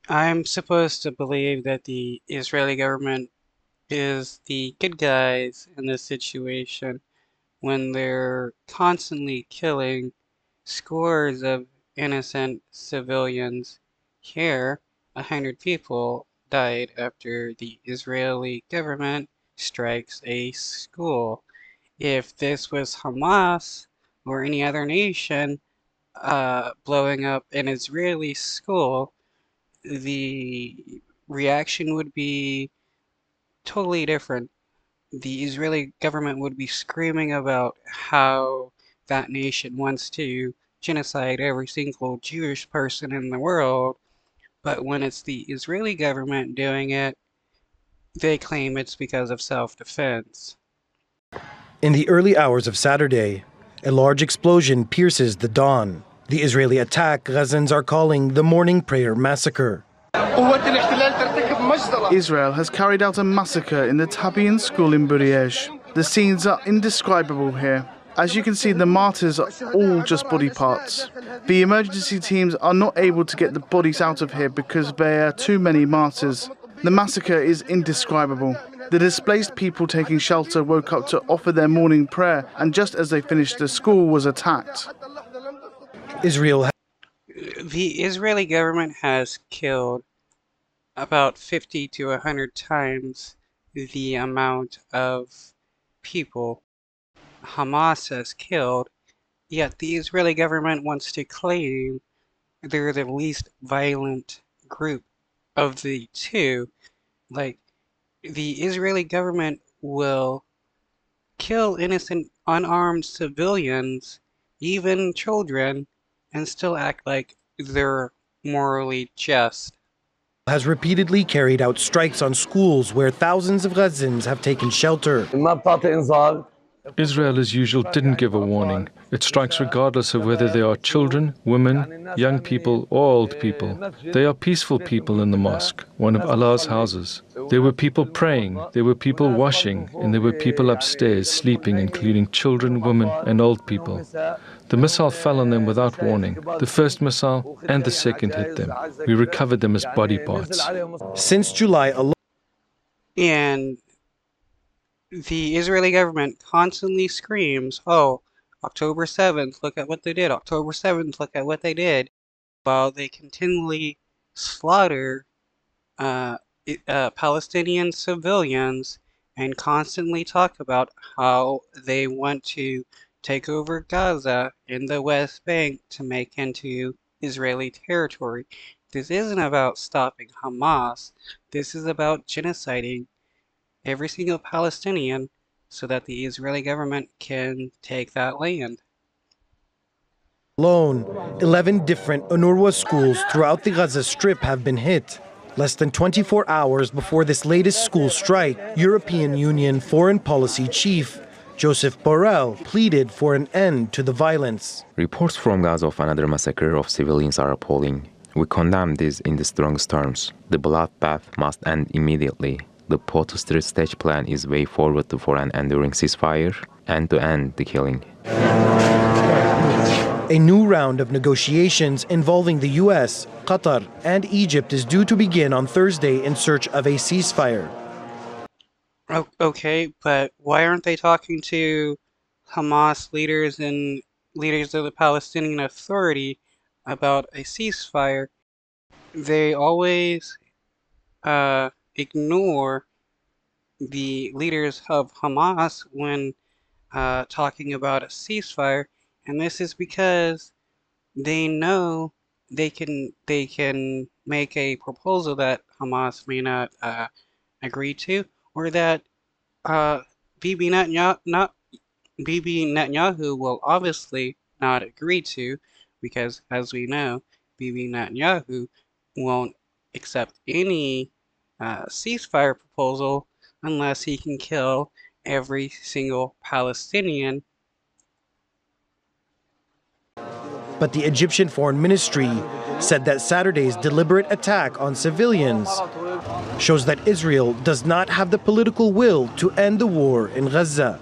I'm supposed to believe that the Israeli government is the good guys in this situation when they're constantly killing scores of innocent civilians. Here, 100 people died after the Israeli government strikes a school. If this was Hamas or any other nation blowing up an Israeli school, the reaction would be totally different. The Israeli government would be screaming about how that nation wants to genocide every single Jewish person in the world, but when it's the Israeli government doing it, they claim it's because of self-defense. In the early hours of Saturday, a large explosion pierces the dawn. The Israeli attack Gazans are calling the Morning Prayer Massacre. Israel has carried out a massacre in the Tabian school in Buryej. The scenes are indescribable here. As you can see, the martyrs are all just body parts. The emergency teams are not able to get the bodies out of here because there are too many martyrs. The massacre is indescribable. The displaced people taking shelter woke up to offer their morning prayer, and just as they finished, the school was attacked. The Israeli government has killed about 50 to 100 times the amount of people Hamas has killed, yet the Israeli government wants to claim they're the least violent group of the two. Like, the Israeli government will kill innocent, unarmed civilians, even children, and still act like they're morally just. Has repeatedly carried out strikes on schools where thousands of Gazans have taken shelter. Israel, as usual, didn't give a warning. It strikes regardless of whether they are children, women, young people, or old people. They are peaceful people in the mosque, one of Allah's houses. There were people praying, there were people washing, and there were people upstairs sleeping, including children, women, and old people. The missile fell on them without warning. The first missile and the second hit them. We recovered them as body parts. Since July alone, And the Israeli government constantly screams, oh, October 7th, look at what they did. October 7th, look at what they did. While they continually slaughter Palestinian civilians and constantly talk about how they want to take over Gaza in the West Bank to make into Israeli territory. This isn't about stopping Hamas. This is about genociding every single Palestinian so that the Israeli government can take that land. 11 different UNRWA schools throughout the Gaza Strip have been hit. Less than 24 hours before this latest school strike, European Union Foreign Policy Chief Joseph Borrell pleaded for an end to the violence. Reports from Gaza of another massacre of civilians are appalling. We condemn this in the strongest terms. The bloodbath must end immediately. The post-street stage plan is way forward for an enduring ceasefire and to end the killing. A new round of negotiations involving the US, Qatar, and Egypt is due to begin on Thursday in search of a ceasefire. Okay, but why aren't they talking to Hamas leaders and leaders of the Palestinian Authority about a ceasefire? They always ignore the leaders of Hamas when talking about a ceasefire, and this is because they know they can make a proposal that Hamas may not agree to, or that Bibi Netanyahu will obviously not agree to, because as we know, Bibi Netanyahu won't accept any ceasefire proposal unless he can kill every single Palestinian. But the Egyptian Foreign Ministry said that Saturday's deliberate attack on civilians shows that Israel does not have the political will to end the war in Gaza.